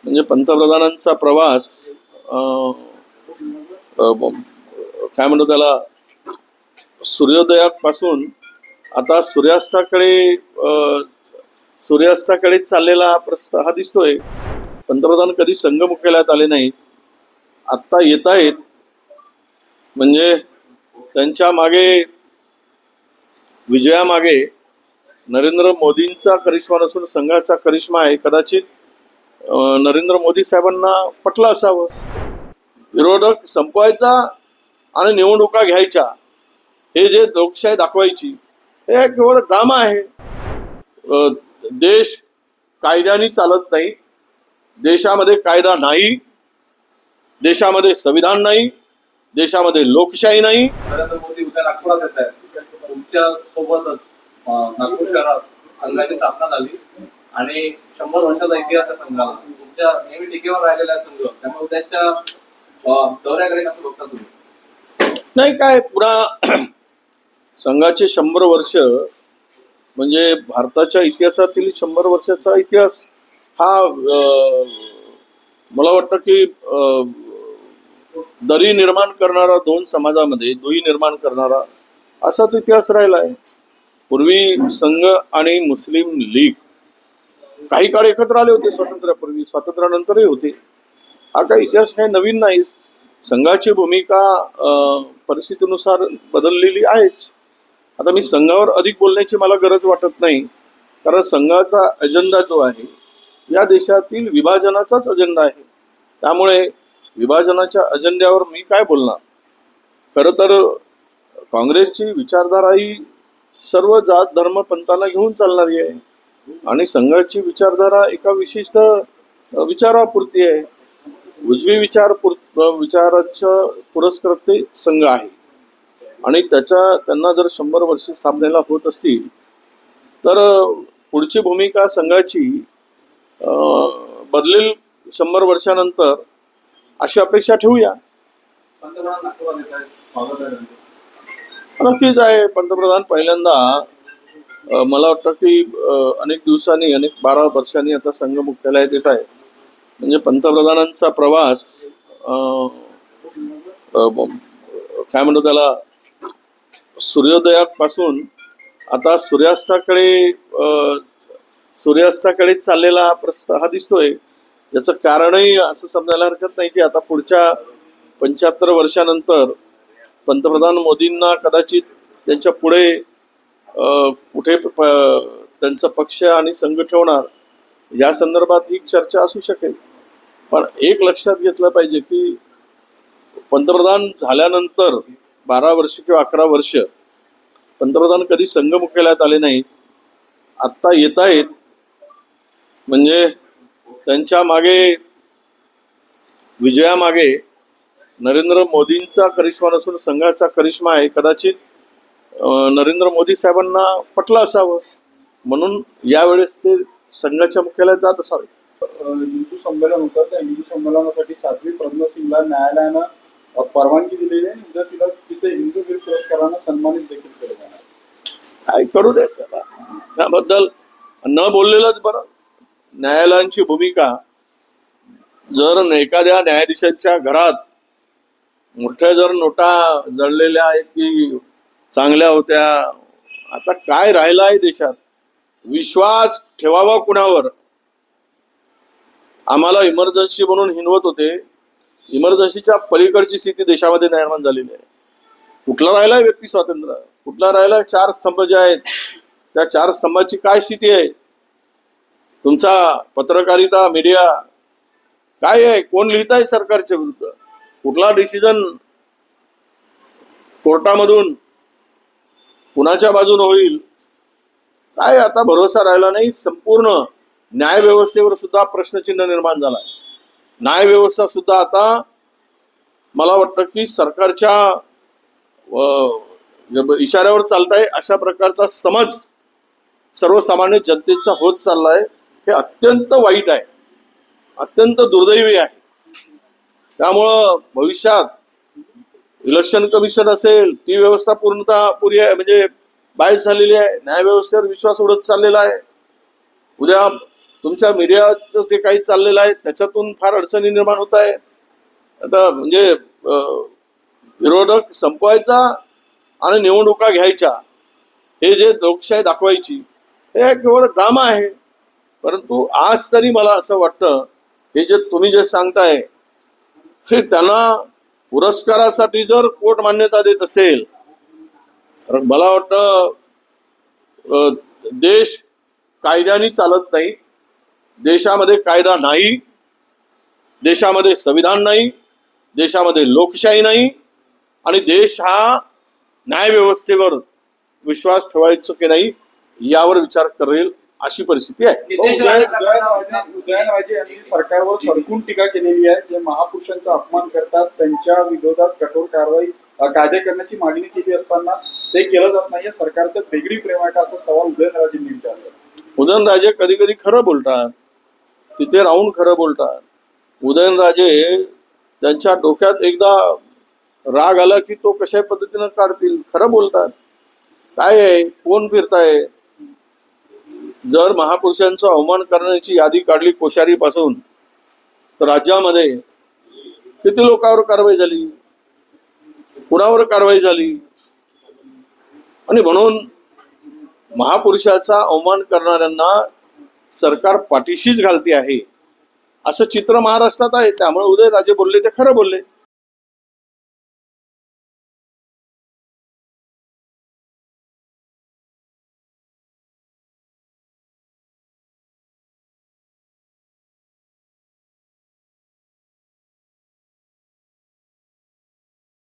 म्हणजे पंतप्रधानांचा प्रवास काय म्हणतो त्याला, सूर्योदयापासून आता सूर्यास्ताकडे चाललेला हा दिसतोय. पंतप्रधान कधी संघ मुख्यालयात आले नाहीत, आत्ता येत आहेत. म्हणजे त्यांच्या मागे, विजयामागे नरेंद्र मोदींचा करिश्मा नसून संघाचा करिश्मा आहे. कदाचित नरेंद्र मोदी साहेबांना पटलं असावं. विरोधक संपवायचा आणि निवडणुका घ्यायच्या, हे जे लोकशाही दाखवायची, हे केवळ ड्रामा आहे. देश कायद्याने चालत नाही, देशामध्ये कायदा नाही, देशामध्ये संविधान नाही, देशामध्ये लोकशाही नाही. नरेंद्र मोदी उद्या नागपुरात येत आहेत. तुमच्या सोबतच नागपूर शहरात संघाची स्थापना झाली आणि 100 वर्षाचा इतिहास आहे संघाला. तुमच्या नेहमी टीकेवर राहिलेला आहे संघ, त्यामुळे उद्याच्या दौऱ्याकडे कसं बघता तुम्ही? नाही, काय पुन्हा संघाचे 100 वर्ष म्हणजे भारताच्या इतिहासातील 100 वर्षाचा इतिहास हा मला वाटतं की दरी निर्माण करणारा, दोन समाजामध्ये दुही निर्माण करणारा असाच इतिहास राहिला आहे. पूर्वी संघ आणि मुस्लिम लीग काही काळ एकत्र आले होते, स्वातंत्र्यापूर्वी, स्वातंत्र्यानंतरही होते. हा काही इतिहास काही नवीन नाही. संघाची भूमिका परिस्थितीनुसार बदललेली आहेच. आता मी संघावर अधिक बोलण्याची मला गरज वाटत नाही, कारण संघाचा अजेंडा जो आहे या देशातील विभाजनाचाच अजेंडा आहे. त्यामुळे विभाजनाच्या अजेंड्यावर मी काय बोलणार. खरं तर काँग्रेसची विचारधारा ही सर्व जात धर्म पंथांना घेऊन चालणारी आहे आणि संघाची विचारधारा एका विशिष्ट विचारापुरती आहे. उजवी विचाराच्या पुरस्कर्ते संघ आहे आणि त्यांना जर 100 वर्ष स्थापनेला होत असतील तर पुढची भूमिका संघाची बदलेल 100 वर्षानंतर, अशी अपेक्षा ठेवूया. पंतप्रधान नागपुरात येत आहेत, स्वागत आहे. नक्कीच आहे. पंतप्रधान पहिल्यांदा मला वाटतं की अनेक दिवसांनी, 12 वर्षांनी आता संघ मुख्यालयात येत आहे. म्हणजे पंतप्रधानांचा प्रवास काय म्हणतो त्याला, सूर्योदयापासून आता सूर्यास्ताकडे चाललेला हा दिसतोय. याचं कारणही असं समजायला हरकत नाही की आता पुढच्या 75 वर्षानंतर पंतप्रधान मोदींना कदाचित त्यांच्या पुढे कुठे त्यांचा पक्ष आणि संघ ठेवणार या संदर्भात ही चर्चा असू शकेल. पण एक लक्षात घेतलं पाहिजे की पंतप्रधान झाल्यानंतर 12 वर्ष किंवा 11 वर्ष पंतप्रधान कधी संघ मुख्यालयात आले नाहीत, आत्ता येत आहेत. म्हणजे त्यांच्या मागे, विजयामागे नरेंद्र मोदींचा करिश्मा नसून संघाचा करिश्मा आहे. कदाचित नरेंद्र मोदी साहेबांना पटलं असावं, म्हणून यावेळेस ते संघाच्या मुख्यालयात जात असावे. हिंदू संमेलन होतं, त्या हिंदू संमेलनासाठी साध्वी प्रज्ञा सिंगला न्यायालयानं परवानगी दिलेली आहे. उद्या तिला तिथे हिंदू वीर पुरस्कारानं सन्मानित देखील केलं जाणार. काय करू दे त्याला, त्याबद्दल न बोललेलंच बरं. न्यायालयांची भूमिका, जर एखाद्या न्यायाधीशांच्या घरात मोठ्या जर नोटा जळलेल्या आहेत की चांगल्या होत्या, आता काय राहिलं आहे देशात? विश्वास ठेवावा कुणावर? आम्हाला इमर्जन्सी म्हणून हिनवत होते, इमर्जन्सीच्या पलीकडची स्थिती देशामध्ये निर्माण झालेली आहे. कुठला राहिलाय व्यक्ती स्वातंत्र्य? कुठला राहिलाय 4 स्तंभ जे आहेत, त्या 4 स्तंभाची काय स्थिती आहे? तुमचा पत्रकारिता, मीडिया काय आहे? कोण लिहित आहे सरकारच्या विरुद्ध? कुठला डिसिजन कोर्टामधून कुणाच्या बाजूने होईल? काय आता भरोसा राहिला नाही. संपूर्ण न्यायव्यवस्थेवर सुद्धा प्रश्नचिन्ह निर्माण झालाय. न्यायव्यवस्था सुद्धा आता मला वाटतं की सरकारच्या इशाऱ्यावर चालताय अशा प्रकारचा समज सर्वसामान्य जनतेचा होत चाललाय. हे अत्यंत वाईट आहे, अत्यंत दुर्दैवी आहे. त्यामुळं भविष्यात इलेक्शन कमिशन असेल, ती व्यवस्था पुरी आहे, म्हणजे बायस झालेली आहे. न्यायव्यवस्थेवर विश्वास उडत चाललेला आहे. उद्या तुमच्या मीडियाचं जे काही चाललेलं आहे त्याच्यातून फार अडचणी निर्माण होत आहे. आता म्हणजे विरोधक संपवायचा आणि निवडणुका घ्यायच्या, हे जे लोकशाही दाखवायची, हे केवळ ड्रामा आहे. परंतु आज तरी मला असं वाटतं, हे जे तुम्ही जे सांगताय, हे त्यांना पुरस्कारासाठी जर कोर्ट मान्यता देत असेल तर मला वाटतं देश कायद्याने चालत नाही, देशामध्ये कायदा नाही, देशामध्ये संविधान नाही, देशामध्ये लोकशाही नाही, आणि देश हा न्यायव्यवस्थेवर विश्वास ठेवायचं की नाही यावर विचार करेल अशी परिस्थिती आहे. नितेश उदयनराजे यांनी सरकारवर सडकून टीका केलेली आहे. जे महापुरुषांचा अपमान करतात त्यांच्या विरोधात कठोर कारवाई कायदे करण्याची मागणी केली असताना ते केलं जात नाहीये. सरकारचं वेगळी प्रेम आहे का, असा सवाल उदयनराजेंनी विचारला. उदयनराजे कधी कधी खरं बोलतात, तिथे राहून खरं बोलतात. उदयनराजे त्यांच्या डोक्यात एकदा राग आला की तो कशा पद्धतीनं काढतील, खरं बोलतात. काय आहे, कोण फिरताय? जर महापुरुषांचा अवमान करण्याची यादी काढली कोश्यारीपासून, तर राज्यामध्ये किती लोकांवर कारवाई झाली, कुणावर कारवाई झाली? आणि म्हणून महापुरुषाचा अवमान करणाऱ्यांना सरकार पाठीशीच घालते आहे असं चित्र महाराष्ट्रात आहे. त्यामुळे उदयनराजे बोलले ते खरं बोलले.